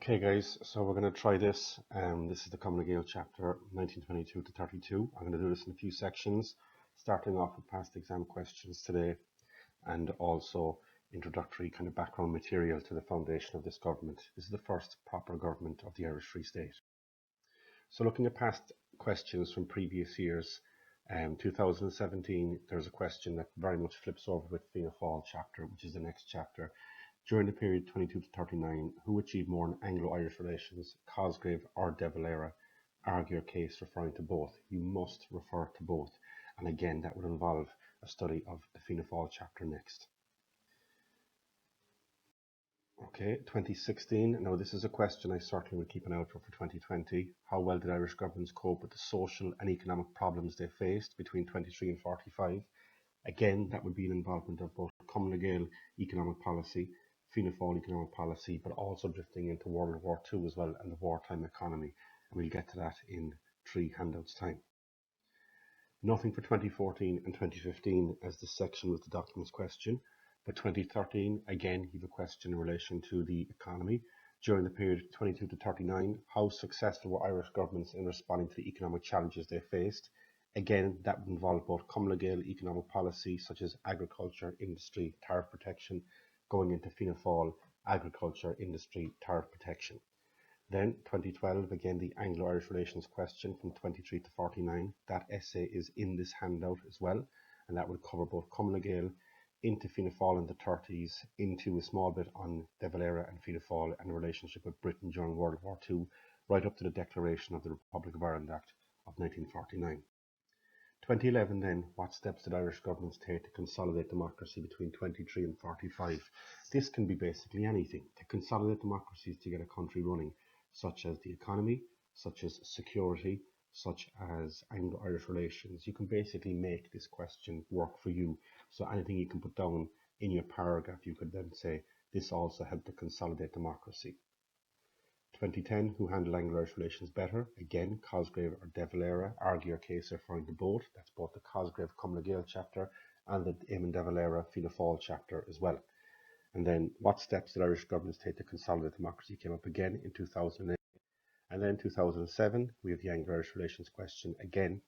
Okay guys, so we're going to try this. This is the nGaedheal chapter 1922 to 32. I'm going to do this in a few sections, starting off with past exam questions today and also introductory kind of background material to the foundation of this government. This is the first proper government of the Irish Free State. So looking at past questions from previous years, 2017, there's a question that very much flips over with Fianna Fáil chapter, which is the next chapter. During the period 22 to 39, who achieved more in Anglo-Irish relations, Cosgrave or De Valera? Argue your case referring to both. You must refer to both. And again, that would involve a study of the Fianna Fáil chapter next. Okay, 2016. Now this is a question I certainly would keep an eye out for 2020. How well did Irish governments cope with the social and economic problems they faced between 23 and 45? Again, that would be an involvement of both nGaedheal economic policy, Fianna Fáil economic policy, but also drifting into World War II as well and the wartime economy. And we'll get to that in 3 handouts time. Nothing for 2014 and 2015 as this section was the documents question. But 2013, again, you have a question in relation to the economy. During the period 22 to 39, how successful were Irish governments in responding to the economic challenges they faced? Again, that would involve both nGaedheal economic policy, such as agriculture, industry, tariff protection, going into Fianna Fáil, agriculture, industry, tariff protection. Then 2012, again, the Anglo-Irish relations question from 23 to 49. That essay is in this handout as well, and that would cover both nGaedheal, into Fianna Fáil in the 30s, into a small bit on De Valera and Fianna Fáil and the relationship with Britain during World War II, right up to the declaration of the Republic of Ireland Act of 1949. 2011 then, what steps did Irish governments take to consolidate democracy between 23 and 45? This can be basically anything. To consolidate democracies to get a country running, such as the economy, such as security, such as Anglo-Irish relations. You can basically make this question work for you. So anything you can put down in your paragraph, you could then say, this also helped to consolidate democracy. 2010, who handled Anglo-Irish relations better? Again, Cosgrave or De Valera. Argue your case referring to both. That's both the Cosgrave nGaedheal chapter and the Eamon De Valera Fianna Fáil chapter as well. And then, what steps did Irish governments take to consolidate democracy? Came up again in 2008. And then 2007, we have the Anglo-Irish relations question again.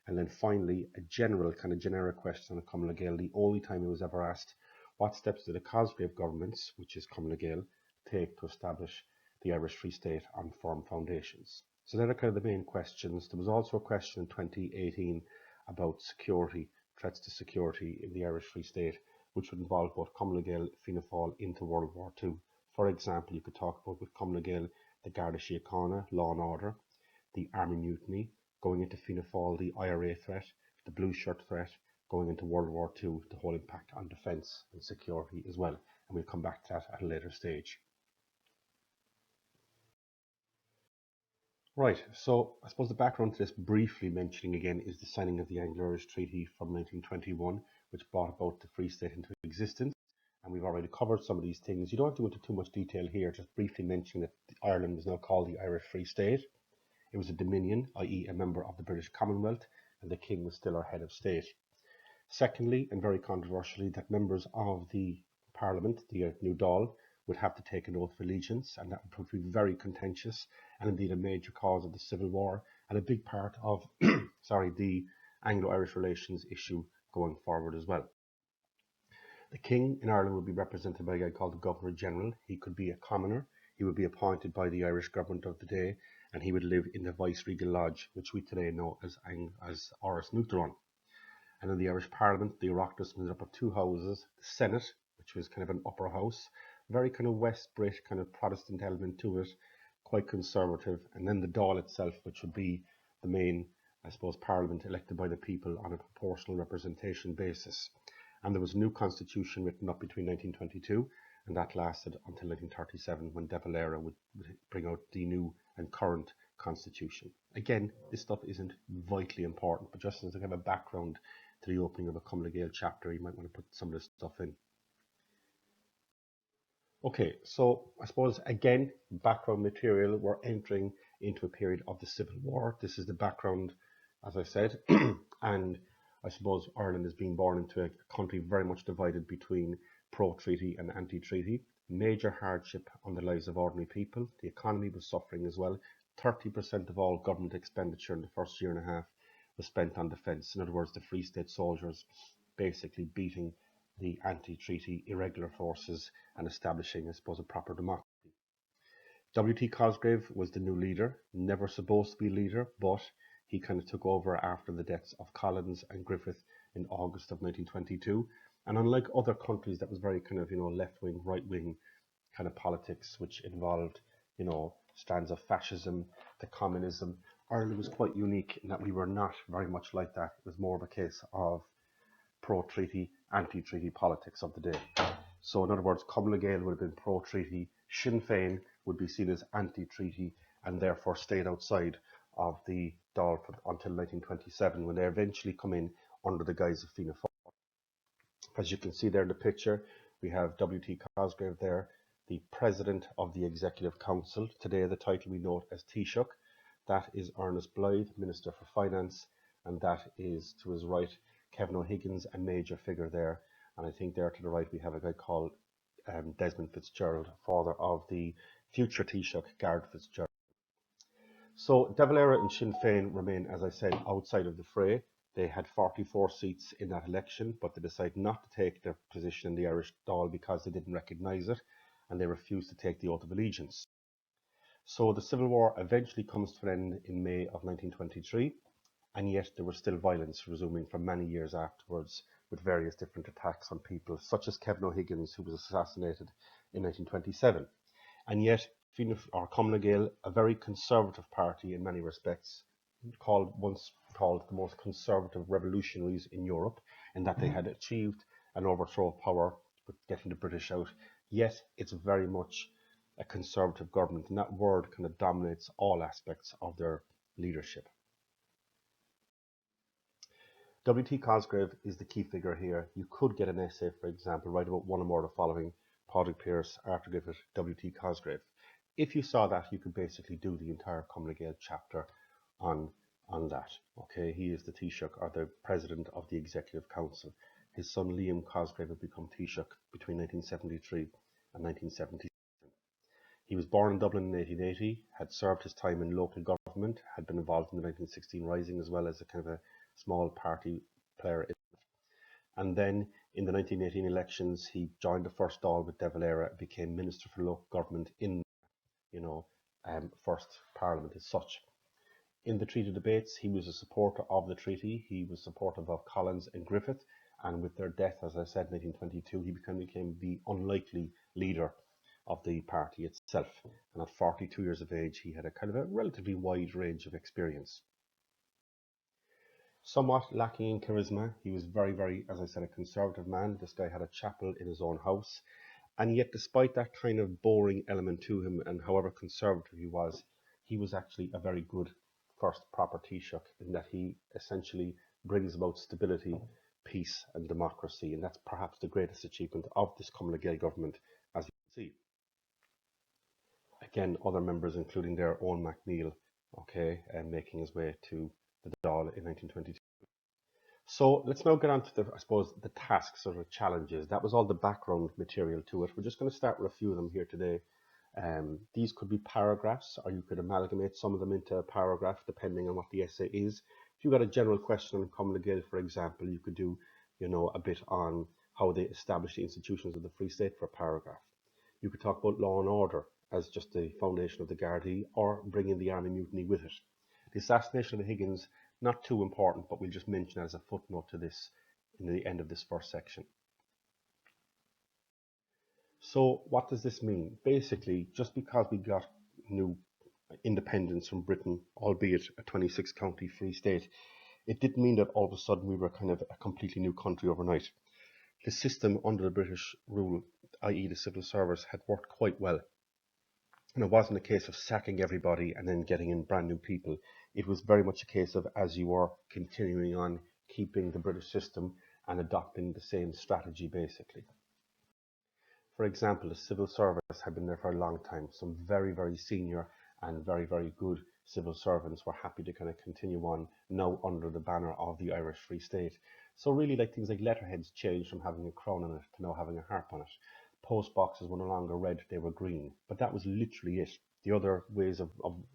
And then finally, a general, kind of generic question on nGaedheal. The only time it was ever asked, what steps did the Cosgrave governments, which is nGaedheal, take to establish the Irish Free State on firm foundations? So they're kind of the main questions. There was also a question in 2018 about security, threats to security in the Irish Free State, which would involve both nGaedheal, Fianna Fáil into World War II. For example, you could talk about with nGaedheal the Garda Síochána, law and order, the army mutiny, going into Fianna Fáil, the IRA threat, the blue shirt threat, going into World War II, the whole impact on defence and security as well. And we'll come back to that at a later stage. Right, so I suppose the background to this, briefly mentioning again, is the signing of the Anglo-Irish Treaty from 1921, which brought about the Free State into existence. And we've already covered some of these things. You don't have to go into too much detail here, just briefly mentioning that Ireland is now called the Irish Free State. It was a dominion, i.e. a member of the British Commonwealth, and the King was still our head of state. Secondly, and very controversially, that members of the Parliament, the new Dáil, would have to take an oath of allegiance, and that would prove to be very contentious, and indeed a major cause of the Civil War, and a big part of the Anglo-Irish relations issue going forward as well. The King in Ireland would be represented by a guy called the Governor-General. He could be a commoner. He would be appointed by the Irish government of the day, and he would live in the Viceregal Lodge, which we today know as Áras Nuachtaráin. And in the Irish Parliament, the Oireachtas was made up of 2 houses. The Senate, which was kind of an upper house, very kind of West Brit, kind of Protestant element to it, quite conservative. And then the Dáil itself, which would be the main, I suppose, Parliament elected by the people on a proportional representation basis. And there was a new constitution written up between 1922, and that lasted until 1937, when De Valera would bring out the new and current constitution. Again, this stuff isn't vitally important, but just as a kind of a background to the opening of a nGaedheal chapter, you might want to put some of this stuff in. Okay, so I suppose, again, background material, we're entering into a period of the Civil War. This is the background, as I said, and I suppose Ireland is being born into a country very much divided between pro-treaty and anti-treaty. Major hardship on the lives of ordinary people. The economy was suffering as well. 30% of all government expenditure in the first year and a half was spent on defence. In other words, the Free State soldiers basically beating the anti-treaty irregular forces and establishing, I suppose, a proper democracy. W.T. Cosgrave was the new leader, never supposed to be leader, but he kind of took over after the deaths of Collins and Griffith in August of 1922. And unlike other countries that was very kind of, left-wing, right-wing kind of politics, which involved, strands of fascism, the communism, Ireland was quite unique in that we were not very much like that. It was more of a case of pro-treaty, anti-treaty politics of the day. So in other words, Cumann would have been pro-treaty, Sinn Féin would be seen as anti-treaty and therefore stayed outside of the Dáil until 1927 when they eventually come in under the guise of Fianna Fáil. As you can see there in the picture, we have W.T. Cosgrave there, the President of the Executive Council. Today the title we note as Taoiseach. That is Ernest Blythe, Minister for Finance, and that is to his right Kevin O'Higgins, a major figure there. And I think there to the right we have a guy called Desmond Fitzgerald, father of the future Taoiseach, Garret Fitzgerald. So De Valera and Sinn Féin remain, as I said, outside of the fray. They had 44 seats in that election, but they decided not to take their position in the Irish Dáil because they didn't recognise it, and they refused to take the oath of allegiance. So the Civil War eventually comes to an end in May of 1923, and yet there was still violence resuming for many years afterwards with various different attacks on people, such as Kevin O'Higgins, who was assassinated in 1927. And yet, Cumann Gael, a very conservative party in many respects, once called the most conservative revolutionaries in Europe, in that they had achieved an overthrow of power with getting the British out. Yet it's very much a conservative government, and that word kind of dominates all aspects of their leadership. W.T. Cosgrave is the key figure here. You could get an essay, for example, write about one or more of the following: Padraig Pearse, Arthur Griffith, W.T. Cosgrave. If you saw that, you could basically do the entire Cumann Gael chapter on that. Okay, he is the Taoiseach, or the President of the Executive Council. His son Liam Cosgrave would become Taoiseach between 1973 and 1977. He was born in Dublin in 1880, had served his time in local government, had been involved in the 1916 Rising as well as a kind of a small party player. And then in the 1918 elections, he joined the first Dáil with De Valera, became Minister for Local Government in, first Parliament as such. In the treaty debates, he was a supporter of the treaty. He was supportive of Collins and Griffith, and with their death, as I said, in 1922, he became the unlikely leader of the party itself. And at 42 years of age, he had a kind of a relatively wide range of experience. Somewhat lacking in charisma, he was very, very, as I said, a conservative man. This guy had a chapel in his own house. And yet, despite that kind of boring element to him, and however conservative he was actually a very good first proper Taoiseach, in that he essentially brings about stability, peace and democracy. And that's perhaps the greatest achievement of this Cumann Gael government, as you can see. Again, other members, including their own MacNeil, and making his way to the Dáil in 1922. So let's now get on to the tasks or the challenges. That was all the background material to it. We're just going to start with a few of them here today. These could be paragraphs, or you could amalgamate some of them into a paragraph depending on what the essay is. If you've got a general question on Cumann Gael, for example, you could do, a bit on how they established the institutions of the Free State for a paragraph. You could talk about law and order as just the foundation of the Gardaí, or bring in the army mutiny with it. The assassination of Higgins, not too important, but we'll just mention it as a footnote to this in the end of this first section. So what does this mean? Basically, just because we got new independence from Britain, albeit a 26 county free state, it didn't mean that all of a sudden we were kind of a completely new country overnight. The system under the British rule, i.e. the civil service, had worked quite well. And it wasn't a case of sacking everybody and then getting in brand new people. It was very much a case of, as you were continuing on, keeping the British system and adopting the same strategy, basically. For example, the civil service had been there for a long time. Some very, very senior and very, very good civil servants were happy to kind of continue on now under the banner of the Irish Free State. So really, like things like letterheads changed from having a crown on it to now having a harp on it. Post boxes were no longer red, they were green. But that was literally it. The other ways of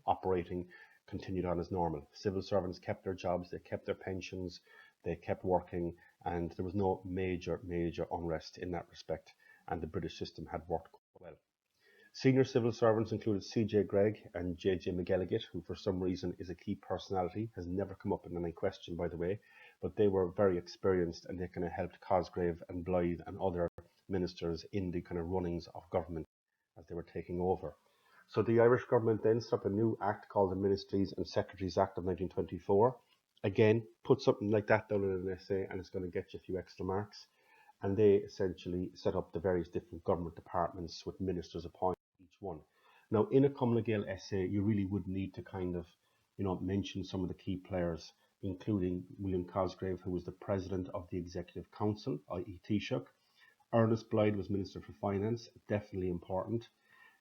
operating continued on as normal. Civil servants kept their jobs, they kept their pensions, they kept working, and there was no major unrest in that respect. And the British system had worked well. Senior civil servants included C.J. Gregg and J.J. McGilligan, who for some reason is a key personality, has never come up in any question, by the way, but they were very experienced and they kind of helped Cosgrave and Blythe and other ministers in the kind of runnings of government as they were taking over. So the Irish government then set up a new act called the Ministries and Secretaries Act of 1924. Again, put something like that down in an essay and it's going to get you a few extra marks. And they essentially set up the various different government departments with ministers appointed each one. Now, in a nGaedheal essay, you really would need to kind of, mention some of the key players, including William Cosgrave, who was the president of the Executive Council, i.e. Taoiseach. Ernest Blythe was Minister for Finance, definitely important.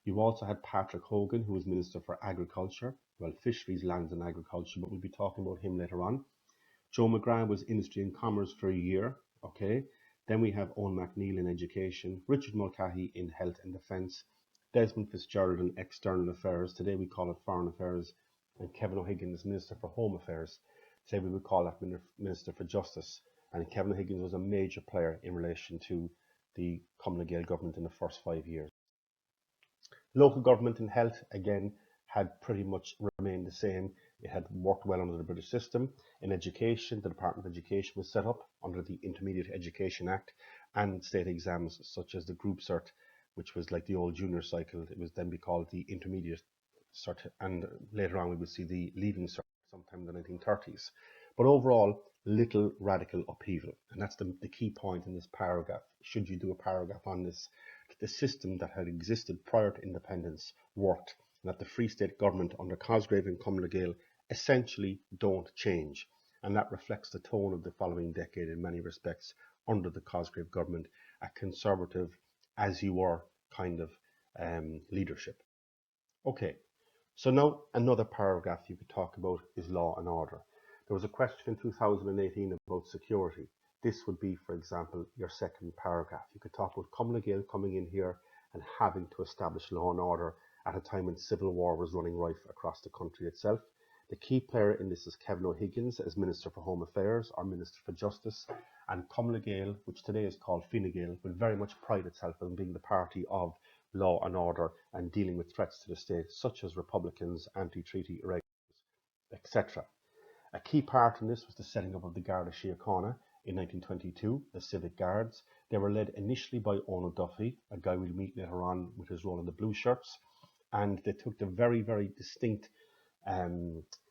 You've also had Patrick Hogan, who was Minister for Agriculture, well, Fisheries, Lands and Agriculture, but we'll be talking about him later on. Joe McGrath was Industry and Commerce for a year, okay. Then we have Owen MacNeill in Education, Richard Mulcahy in Health and Defence, Desmond Fitzgerald in External Affairs, today we call it Foreign Affairs, and Kevin O'Higgins, Minister for Home Affairs. Today we would call that Minister for Justice. And Kevin O'Higgins was a major player in relation to the nGaedheal government in the first 5 years. Local government and health, again, had pretty much remained the same. It had worked well under the British system. In education, the Department of Education was set up under the Intermediate Education Act, and state exams such as the Group Cert, which was like the old junior cycle. It was then be called the Intermediate Cert, and later on we would see the Leaving Cert sometime in the 1930s. But overall, little radical upheaval, and that's the key point in this paragraph. Should you do a paragraph on this? The system that had existed prior to independence worked, and that the Free State government under Cosgrave and nGaedheal essentially don't change. And that reflects the tone of the following decade in many respects under the Cosgrave government, a conservative, as you were kind of leadership. Okay, so now another paragraph you could talk about is law and order. There was a question in 2018 about security. This would be, for example, your second paragraph. You could talk about nGaedheal coming in here and having to establish law and order at a time when civil war was running rife across the country itself. The key player in this is Kevin O'Higgins as Minister for Home Affairs or Minister for Justice, and nGaedheal, which today is called Fine Gael, will very much pride itself on being the party of law and order and dealing with threats to the state, such as Republicans, anti-treaty irregulars, etc. A key part in this was the setting up of the Garda Síochána in 1922, the Civic Guards. They were led initially by Eoin Duffy, a guy we'll meet later on with his role in the Blue Shirts, and they took the very distinct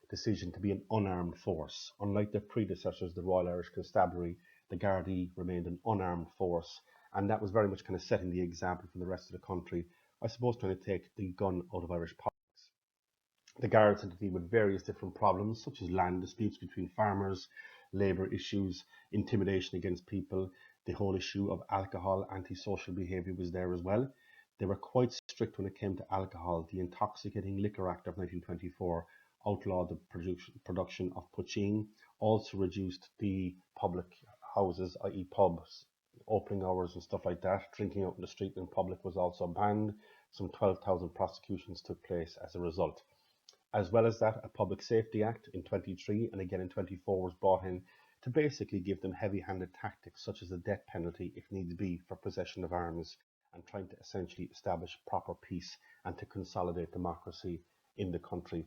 decision to be an unarmed force. Unlike their predecessors, the Royal Irish Constabulary, the Gardaí remained an unarmed force, and that was very much kind of setting the example for the rest of the country, I suppose trying to take the gun out of Irish politics. The Guards had to deal with various different problems, such as land disputes between farmers, labour issues, intimidation against people. The whole issue of alcohol, antisocial behaviour was there as well. They were quite strict when it came to alcohol. The Intoxicating Liquor Act of 1924 outlawed the production of poaching, also reduced the public houses, i.e. pubs, opening hours and stuff like that. Drinking out in the street in public was also banned. Some 12,000 prosecutions took place as a result. As well as that, a Public Safety Act in 23 and again in 24 was brought in to basically give them heavy-handed tactics such as the death penalty if needs be for possession of arms, and trying to essentially establish proper peace and to consolidate democracy in the country